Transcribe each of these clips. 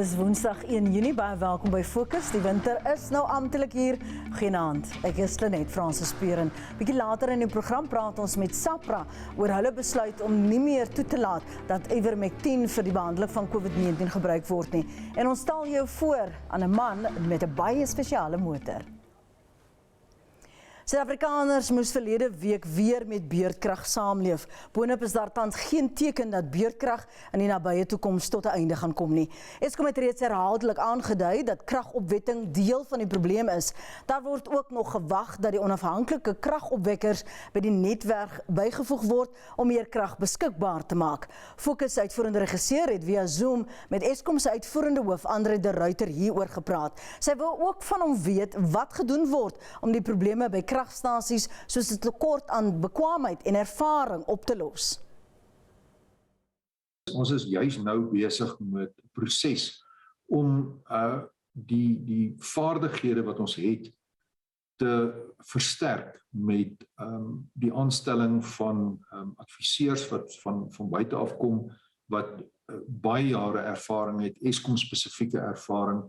Dis Woensdag 1 Junie, baie welkom by Fokus. Die winter is nou amptelik hier. Goeienaand, ek is Lenet Francis Peren. Bietjie later in die program praat ons met SAHPRA oor hulle besluit om nie meer toe te laat dat Ivermectin vir die behandeling van COVID-19 gebruik word nie. En ons stel jou voor aan 'n man met 'n baie spesiale motor. Suid-Afrikaners moes verlede week weer met beurtkrag saamleef. Boonop is daar tans geen teken dat beurtkrag in die nabye toekoms tot 'n einde gaan kom nie. ESKOM het reeds herhaaldelik aangedui dat kragopwekking deel van die probleem is. Daar word ook nog gewag dat die onafhanklike kragopwekkers by die netwerk bygevoeg word om meer krag beskikbaar te maak. Fokus uitvoerende regisseur het via Zoom met ESKOM se uitvoerende hoof André Ruyter hieroor gepraat. Sy wil ook van hom weet wat gedoen word om die probleme by kragstasies soos 'n tekort aan bekwaamheid en ervaring op te los. Ons is juis nou besig met 'n proses om die vaardighede wat ons het te versterk met die aanstelling van adviseurs wat van buite af kom wat baie jare ervaring het, ESKOM spesifieke ervaring,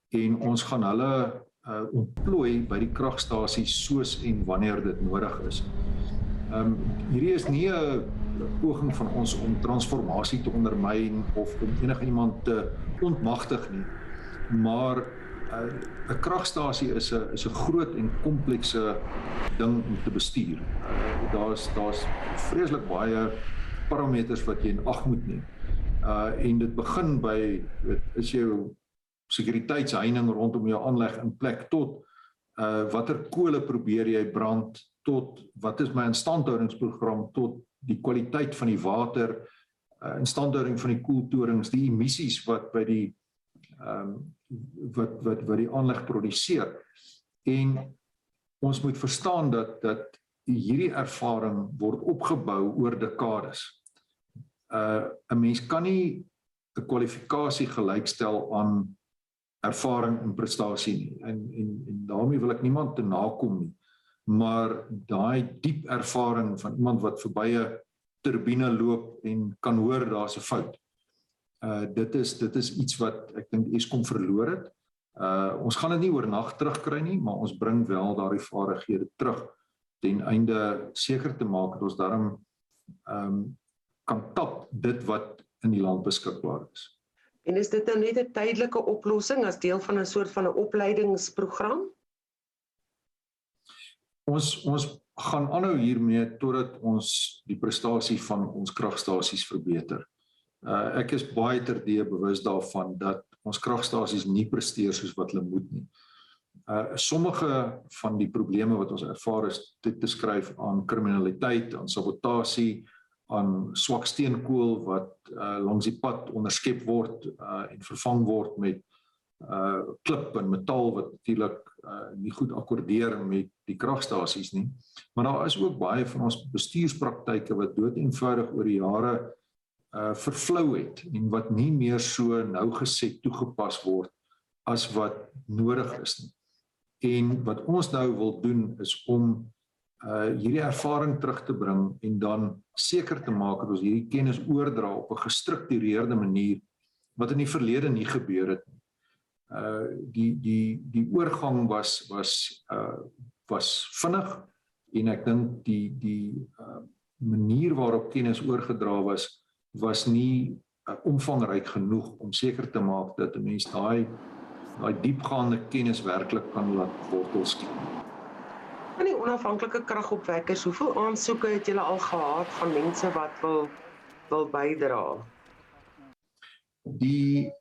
en ons gaan hulle ontplooi by die kragstasies soos en wanneer dit nodig is. Hierdie is nie 'n poging van ons om transformasie te ondermyn of om enige iemand te ontmagtig nie, maar 'n kragstasie is 'n groot en komplekse ding om te bestuur. Daar's vreeslik baie parameters wat jy in ag moet neem. En dit begin by is jou sekuriteitsheining rondom jou aanleg in plek tot watter kole probeer jy brand, tot wat is my instandhoudingsprogram, tot die kwaliteit van die water, instandhouding van die koeltorings, die emissies wat by die wat die aanleg produseer. En ons moet verstaan dat hierdie ervaring word opgebou oor dekades. 'n Mens kan nie 'n kwalifikasie gelykstel aan ervaring en prestasie nie. En daarmee wil ek niemand te nakom nie. Maar daai diep ervaring van iemand wat verby 'n turbine loop en kan hoor daar's 'n fout. Dit is iets wat ek dink ESKOM verloor het. Ons gaan dit nie oornag terugkry nie, maar ons bring wel daardie vaardighede terug ten einde seker te maak dat ons daarom kan tap dit wat in die land beskikbaar is. En is dit nou net 'n tydelike oplossing as deel van 'n soort van 'n opleidingsprogram? Ons gaan aanhou hiermee totdat ons die prestasie van ons kragstasies verbeter. Ek is baie terdee bewus daarvan dat ons kragstasies nie presteer soos wat hulle moet nie. Sommige van die probleme wat ons ervaar is te skryf aan kriminaliteit, aan sabotasie, aan swak steenkool wat langs die pad onderskep word en vervang word met klip en metaal wat natuurlik nie goed akkordeer met die kragstasies nie. Maar daar is ook baie van ons bestuurspraktyke wat doeteenvoudig oor die jare vervlou het en wat nie meer so nougeset toegepas word as wat nodig is nie. En wat ons nou wil doen is om hierdie ervaring terug te bring en dan seker te maak dat ons hierdie kennis oordra op 'n gestruktureerde manier wat in die verlede nie gebeur het nie. Die oorgang was vinnig en ek dink die manier waarop kennis oorgedra was nie omvangryk genoeg om seker te maak dat 'n mens daai diepgaande kennis werklik kan laat wortel skiet. Van die onafhanklike kragopwekkers, hoeveel aansoeke het julle al gehad van mense wat wil bydra? Die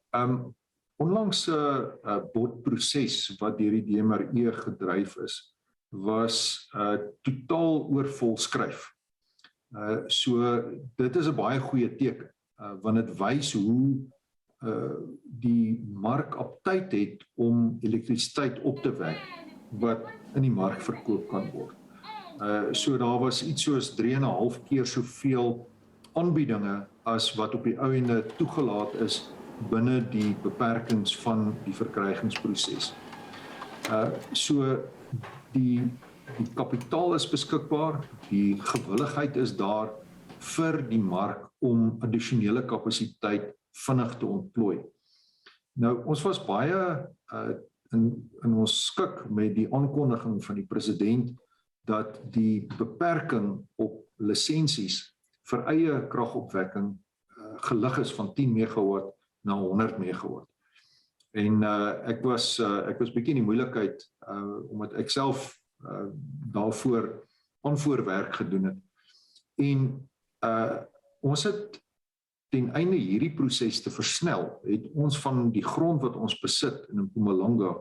onlangse bodproses wat deur die DMRE gedryf is, was totaal oorvol skryf. So dit is 'n baie goeie teken, want dit wys hoe die mark op tyd het om elektrisiteit op te wek wat in die mark verkoop kan word. So daar was iets soos 3,5 keer soveel aanbiedinge as wat op die ou ende toegelaat is binne die beperkings van die verkrygingsproses. So die kapitaal is beskikbaar, die gewilligheid is daar vir die mark om addisionele kapasiteit vinnig te ontplooi. Nou, ons was baie in ons skik met die aankondiging van die president dat die beperking op lisensies vir eie kragopwekking gelig is van 10 megawatt na 100 megawatt. En ek was bietjie in die moeilikheid omdat ek self daarvoor aanvoorwerk gedoen het. En ons het ten einde hierdie proses te versnel, het ons van die grond wat ons besit in Mpumalanga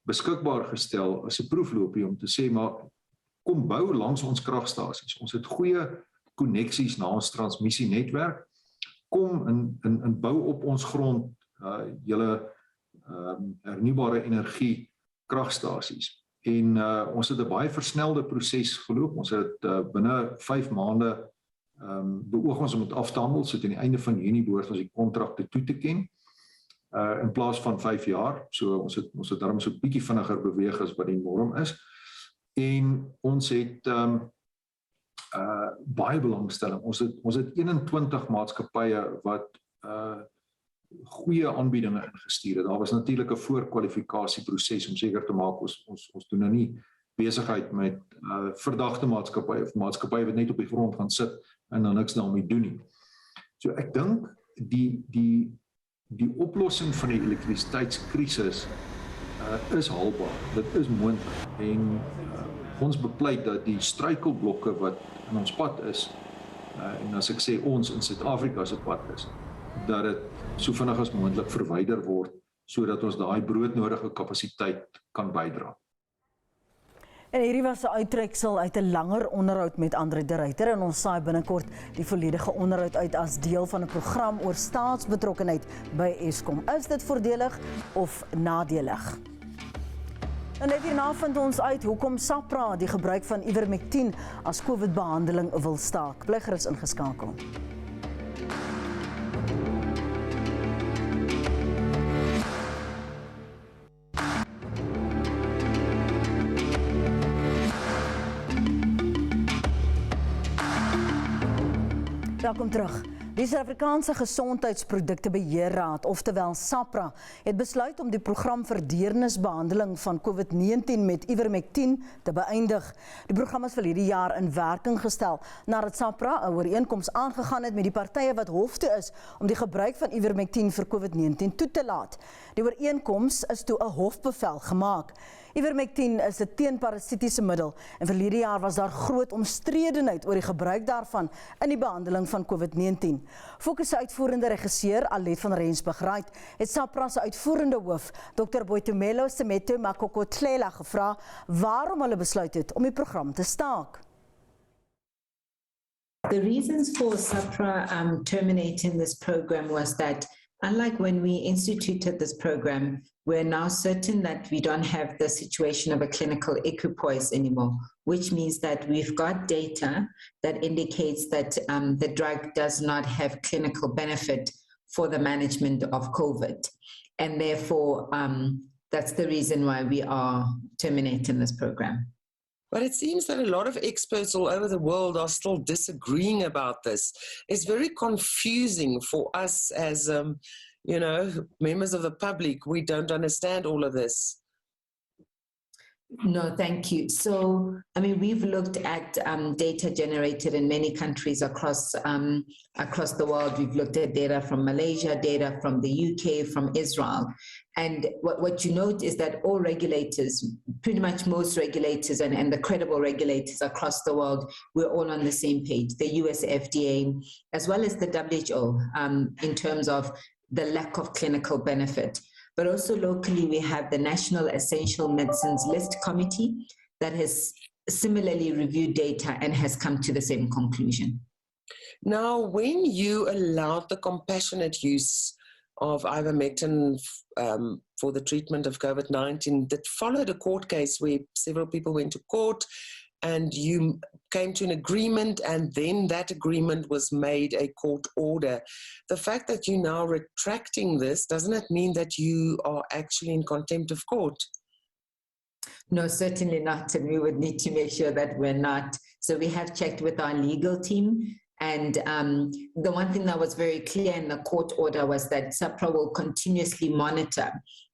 beskikbaar gestel as 'n proefloopie om te sê, maar kom bou langs ons kragstasies. Ons het goeie koneksies na ons transmissienetwerk. Kom in bou op ons grond julle hernubare energie kragstasies. En ons het 'n baie versnelde proses geloop. Ons het binne 5 maande beoog ons om dit af te handel, so teen die einde van Junie behoort ons die kontrakte toe te ken, in plaas van 5 jaar. So ons het daarom so 'n bietjie vinniger beweeg as wat die norm is. En ons het baie belangstelling. Ons het 21 maatskappye wat goeie aanbiedinge ingestuur het. Daar was natuurlik 'n voorkwalifikasieproses om seker te maak ons doen nou nie besigheid met verdagte maatskappye of maatskappye wat net op die grond gaan sit en dan niks daarmee doen nie. So ek dink die oplossing van die elektrisiteitskrisis is haalbaar. Dit is moontlik en ons bepleit dat die struikelblokke wat in ons pad is, en as ek sê ons in Suid-Afrika se pad is, dat dit so vinnig as moontlik verwyder word sodat ons daai broodnodige kapasiteit kan bydra. En hierdie was 'n uittreksel uit 'n langer onderhoud met André de Ruyter en ons saai binnekort die volledige onderhoud uit as deel van 'n program oor staatsbetrokkenheid by ESKOM. Is dit voordelig of nadelig? En net hierna vind ons uit hoekom SAHPRA die gebruik van Ivermectin as COVID-behandeling wil staak. Bly gerus ingeskakel. Welkom terug. Die Suid-Afrikaanse Gesondheidsproduktebeheerraad, oftewel SAHPRA, het besluit om die program vir deernisbehandeling van COVID-19 met Ivermectin te beëindig. Die program is vir hierdie jaar in werking gestel nadat SAHPRA 'n ooreenkoms aangegaan het met die partye wat hof toe is om die gebruik van Ivermectin vir COVID-19 toe te laat. Die ooreenkoms is toe 'n hofbevel gemaak. Ivermectin is 'n teenparasitiese middel en verlede jaar was daar groot omstredenheid oor die gebruik daarvan in die behandeling van COVID-19. Fokus se uitvoerende regisseur Alet van Rensburg het SAHPRA se uitvoerende hoof Dr. Boitumelo Semeto Makokotlela gevra waarom hulle besluit het om die program te staak. The reasons for SAHPRA terminating this program was that unlike when we instituted this program, we're now certain that we don't have the situation of a clinical equipoise anymore, which means that we've got data that indicates that the drug does not have clinical benefit for the management of COVID. And therefore, that's the reason why we are terminating this program. But it seems that a lot of experts all over the world are still disagreeing about this. It's very confusing for us as, members of the public. We don't understand all of this. No, thank you. So, we've looked at data generated in many countries across the world. We've looked at data from Malaysia, data from the UK, from Israel. And what you note is that all regulators, pretty much most regulators and the credible regulators across the world, we're all on the same page. The US FDA, as well as the WHO, in terms of the lack of clinical benefit. But also locally, we have the National Essential Medicines List Committee that has similarly reviewed data and has come to the same conclusion. Now, when you allowed the compassionate use of Ivermectin for the treatment of COVID-19, that followed a court case where several people went to court and you came to an agreement, and then that agreement was made a court order. The fact that you're now retracting this, doesn't it mean that you are actually in contempt of court? No, certainly not. And we would need to make sure that we're not. So we have checked with our legal team. And the one thing that was very clear in the court order was that SAHPRA will continuously monitor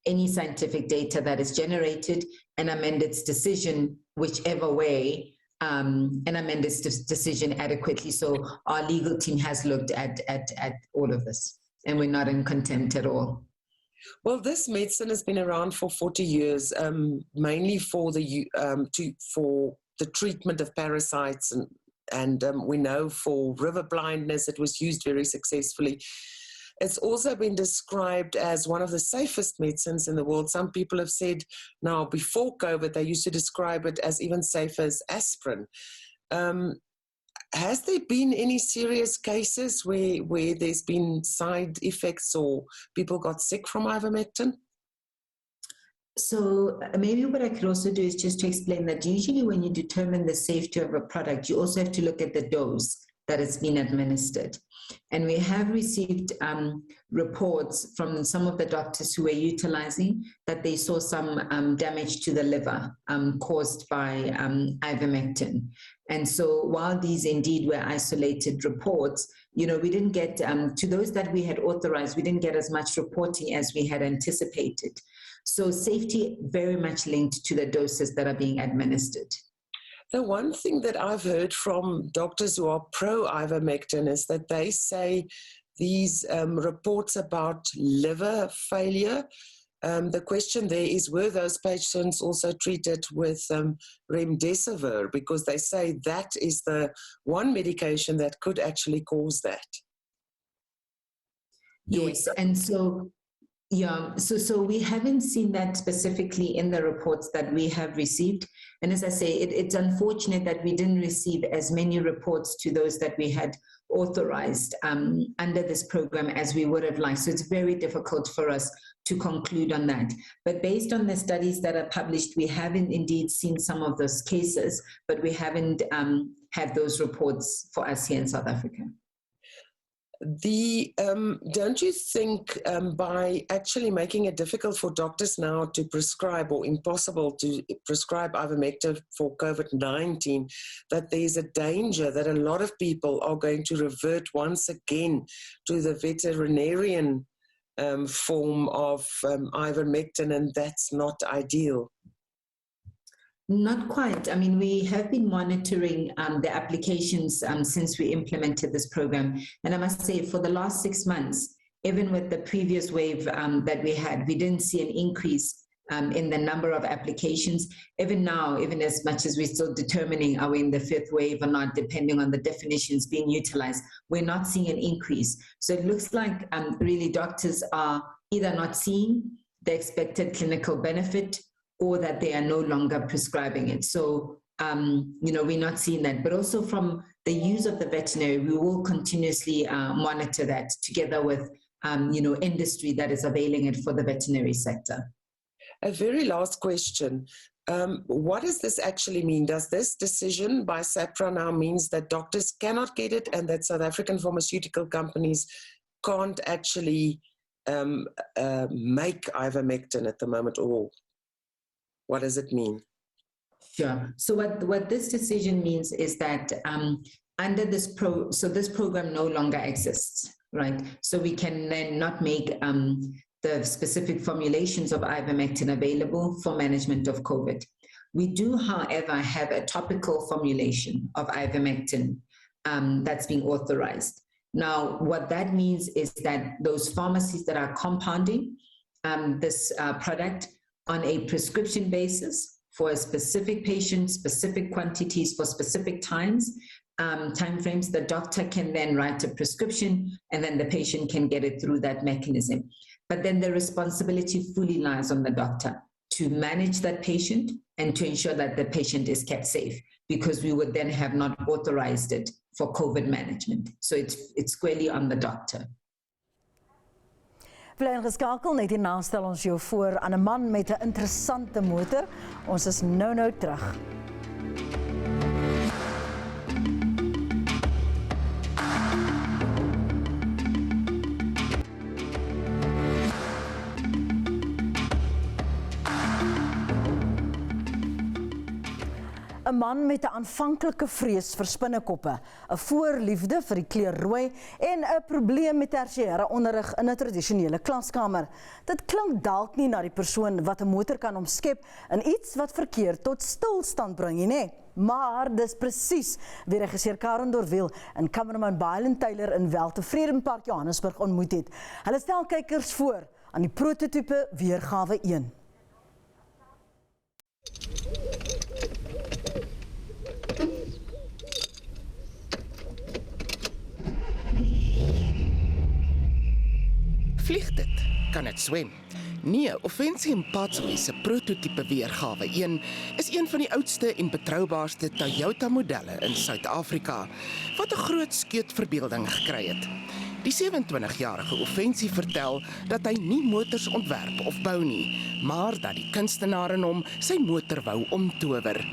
any scientific data that is generated and amend its decision whichever way, and amend its decision adequately. So our legal team has looked at all of this, and we're not in contempt at all. Well, this medicine has been around for 40 years, mainly for the treatment of parasites, and we know for river blindness it was used very successfully. It's also been described as one of the safest medicines in the world. Some people have said now, before COVID, they used to describe it as even safer as aspirin. Has there been any serious cases where there's been side effects or people got sick from ivermectin? So maybe what I could also do is just to explain that usually when you determine the safety of a product, you also have to look at the dose that it's been administered. And we have received reports from some of the doctors who were utilizing that they saw some damage to the liver caused by ivermectin. And so while these indeed were isolated reports, we didn't get, to those that we had authorized, we didn't get as much reporting as we had anticipated. So safety very much linked to the doses that are being administered. The one thing that I've heard from doctors who are pro-ivermectin is that they say these reports about liver failure, the question there is, were those patients also treated with remdesivir? Because they say that is the one medication that could actually cause that. Yes, and so... yeah, so we haven't seen that specifically in the reports that we have received. And as I say, it's unfortunate that we didn't receive as many reports to those that we had authorized under this program as we would have liked. So it's very difficult for us to conclude on that. But based on the studies that are published, we haven't indeed seen some of those cases, but we haven't had those reports for us here in South Africa. Don't you think by actually making it difficult for doctors now to prescribe, or impossible to prescribe ivermectin for COVID-19, that there's a danger that a lot of people are going to revert once again to the veterinarian form of ivermectin, and that's not ideal? Not quite. I mean, we have been monitoring the applications since we implemented this program. And I must say, for the last 6 months, even with the previous wave that we had, we didn't see an increase in the number of applications. Even now, even as much as we're still determining are we in the 5th wave or not, depending on the definitions being utilized, we're not seeing an increase. So it looks like really doctors are either not seeing the expected clinical benefit or that they are no longer prescribing it. So, we're not seeing that. But also from the use of the veterinary, we will continuously monitor that together with, industry that is availing it for the veterinary sector. A very last question. What does this actually mean? Does this decision by SAHPRA now means that doctors cannot get it and that South African pharmaceutical companies can't actually make ivermectin at the moment, or what does it mean? Sure. So what this decision means is that under this this program no longer exists, right? So we can then not make the specific formulations of ivermectin available for management of COVID. We do, however, have a topical formulation of ivermectin that's being authorized. Now, what that means is that those pharmacies that are compounding this product on a prescription basis for a specific patient, specific quantities for specific times, timeframes, the doctor can then write a prescription and then the patient can get it through that mechanism. But then the responsibility fully lies on the doctor to manage that patient and to ensure that the patient is kept safe, because we would then have not authorized it for COVID management. So it's squarely on the doctor. Bly ingeskakel, net hierna stel ons jou voor aan 'n man met 'n interessante motor. Ons is nou terug. 'n 'n man met 'n aanvanklike vrees vir spinnekoppe, 'n voorliefde vir die kleur rooi en 'n probleem met tersiêre onderrig in 'n tradisionele klaskamer. Dit klink dalk nie na die persoon wat 'n motor kan omskep in iets wat verkeer tot stilstand bring nie, nee. Maar dis presies wie regisseur Karen Dorwiel en cameraman Byron Taylor in Weltevredenpark Johannesburg ontmoet het. Hulle stel kykers voor aan die prototipe weergawe 1. Vlieg dit? Kan dit swem? Nee, Offensie en Patsway se prototipe weergawe 1 is een van die oudste en betroubaarste Toyota modelle in Suid-Afrika, wat 'n groot skeutverbeelding gekry het. Die 27-jarige Offensie vertel dat hy nie motors ontwerp of bou nie, maar dat die kunstenaar in hom sy motor wou omtower.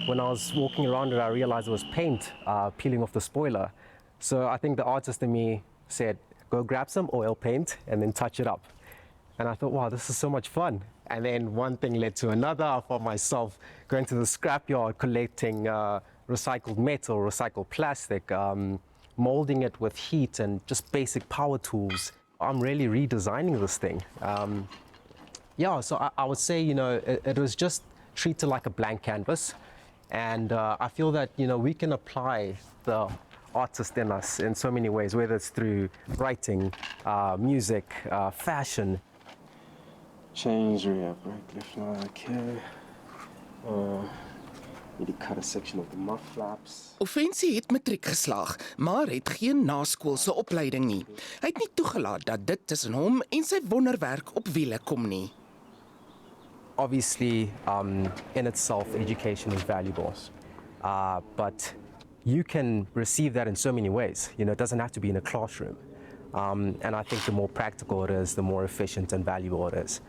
When I was walking around it, I realized it was paint peeling off the spoiler. So I think the artist in me said, go grab some oil paint and then touch it up. And I thought, wow, this is so much fun. And then one thing led to another. I found myself going to the scrapyard, collecting recycled metal, recycled plastic, molding it with heat and just basic power tools. I'm really redesigning this thing. Yeah, so I would say, you know, it was just treated like a blank canvas. And I feel that, you know, we can apply the artist in us in so many ways, whether it's through writing, music, fashion. Change, re-up, right, left, okay. Need to cut a section of the muff flaps. Offensie het matriek geslaag, maar het geen naskoolse opleiding nie. Hy het nie toegelaat dat dit tussen hom en sy wonderwerk op wiele kom nie. Obviously, in itself, education is valuable, but you can receive that in so many ways. You know, it doesn't have to be in a classroom. And I think the more practical it is, the more efficient and valuable it is.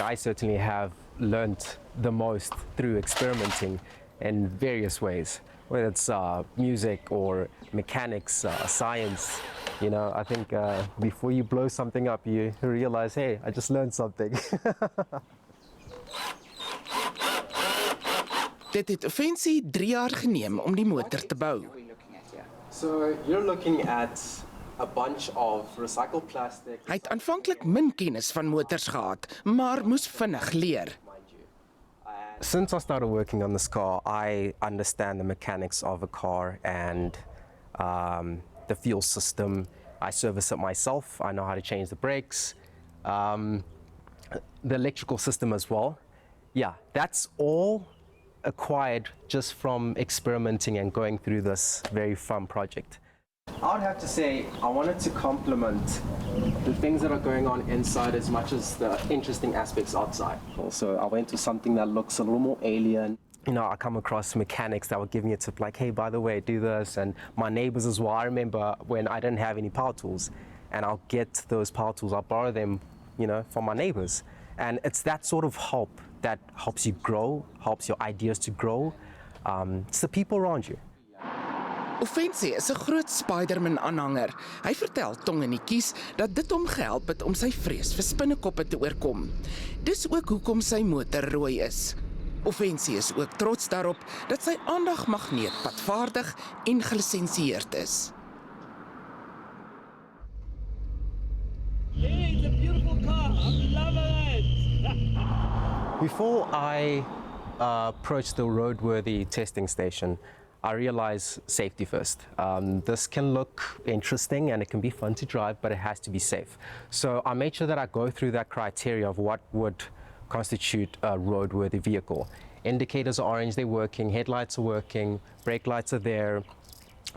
I certainly have learned the most through experimenting in various ways, whether it's music or mechanics, science. You know, I think before you blow something up, you realize, hey, I just learned something. Dit het Offensie 3 jaar geneem om die motor te bou. So you're looking at a bunch of recycled plastic. Hy het aanvanklik min kennis van motors gehad, maar moes vinnig leer. Since I started working on this car, I understand the mechanics of a car and the fuel system. I service it myself. I know how to change the brakes, the electrical system as well. Yeah, that's all acquired just from experimenting and going through this very fun project. I would have to say I wanted to complement the things that are going on inside as much as the interesting aspects outside. Also, I went to something that looks a little more alien. You know, I come across mechanics that would give me a tip like, hey, by the way, do this, and my neighbors as well. I remember when I didn't have any power tools, and I'll get those power tools, I'll borrow them, you know, from my neighbors. And it's that sort of help that helps you grow, helps your ideas to grow. It's the people around you. Offensie is 'n groot Spiderman-aanhanger. Hy vertel tong in die kies dat dit hom gehelp het om sy vrees vir spinnekoppe te oorkom. Dis ook hoekom sy motor rooi is. Offensie is ook trots daarop dat sy aandagmagneet padvaardig en gelisensieerd is. Hey, it's a beautiful car. I'm loving it. Before I approached the roadworthy testing station, I realized safety first. This can look interesting and it can be fun to drive, but it has to be safe. So I made sure that I go through that criteria of what would constitute a roadworthy vehicle. Indicators are orange, they're working, headlights are working, brake lights are there,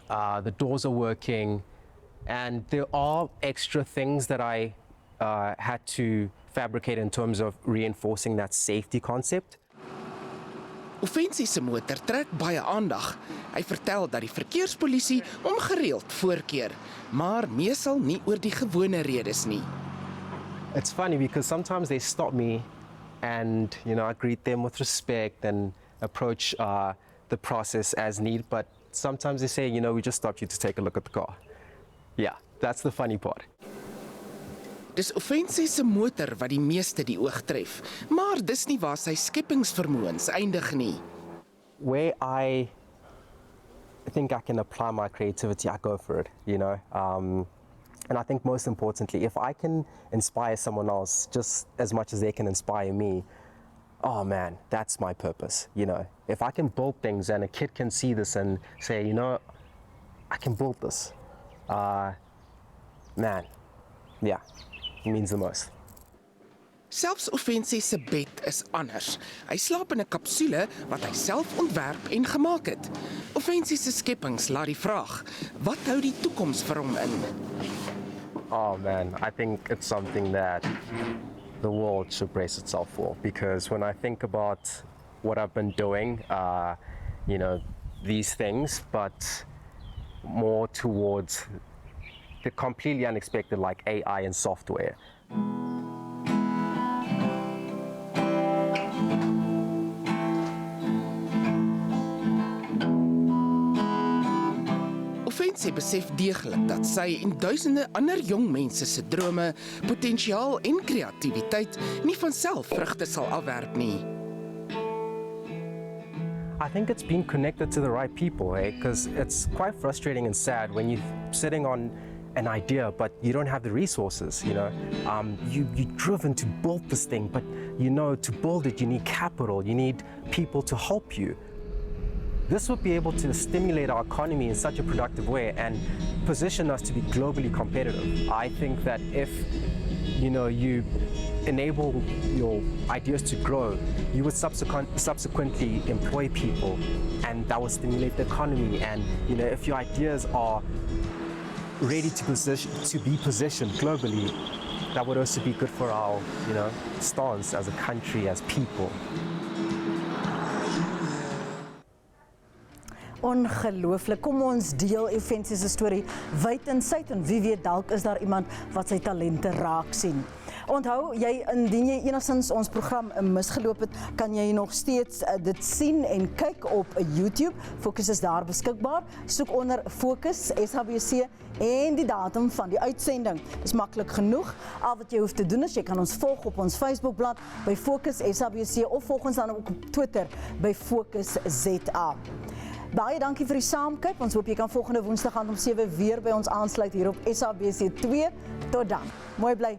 the doors are working, and there are extra things that I had to fabricate in terms of reinforcing that safety concept. Offensie se motor trek baie aandag. Hy vertel dat die verkeerspolisie hom gereeld voorkeer, maar meestal nie oor die gewone redes nie. It's funny because sometimes they stop me and, you know, I greet them with respect and approach the process as needed, but sometimes they say, you know, we just stopped you to take a look at the car. Yeah, that's the funny part. Dis Offensie se motor wat die meeste die oog tref, maar dis nie waar sy skepingsvermoëns eindig nie. Where I think I can apply my creativity, I go for it, you know. And I think most importantly, if I can inspire someone else just as much as they can inspire me, oh man, that's my purpose, you know. If I can build things and a kid can see this and say, you know, I can build this, man, yeah, it means the most. Selfs Offensie se bed is anders. Hy slaap in 'n kapsule wat hy self ontwerp en gemaak het. Offensie se skepings laat die vraag, wat hou die toekoms vir hom in? Oh man, I think it's something that the world should brace itself for, because when I think about what I've been doing, you know, these things, but more towards the completely unexpected, like AI and software. Offensie besef deeglik dat sy en duisende ander jong mense se drome, potensiaal en kreatiwiteit nie van self vrugte sal afwerp nie. I think it's being connected to the right people, because it's quite frustrating and sad when you're sitting on an idea but you don't have the resources, you know. You're driven to build this thing, but you know, to build it you need capital, you need people to help you. This would be able to stimulate our economy in such a productive way and position us to be globally competitive. I think that if, you know, you enable your ideas to grow, you would subsequently employ people, and that would stimulate the economy. And you know, if your ideas are ready to be positioned globally, that would also be good for our, you know, stance as a country, as people. Ongelooflik. Kom ons deel Offensie se storie wyd en suid, en wie weet, dalk is daar iemand wat sy talente raak sien. Onthou, indien jy enigstens ons program misgeloop het, kan jy nog steeds dit sien en kyk op YouTube. Fokus is daar beskikbaar. Soek onder Fokus SABC en die datum van die uitsending. Dis maklik genoeg. Al wat jy hoef te doen is, jy kan ons volg op ons Facebookblad by Fokus SABC of volg ons dan ook op Twitter by Fokus ZA. Baie dankie vir die saamkyk. Ons hoop jy kan volgende Woensdag om 7 weer by ons aansluit hier op SABC 2. Tot dan. Mooi bly.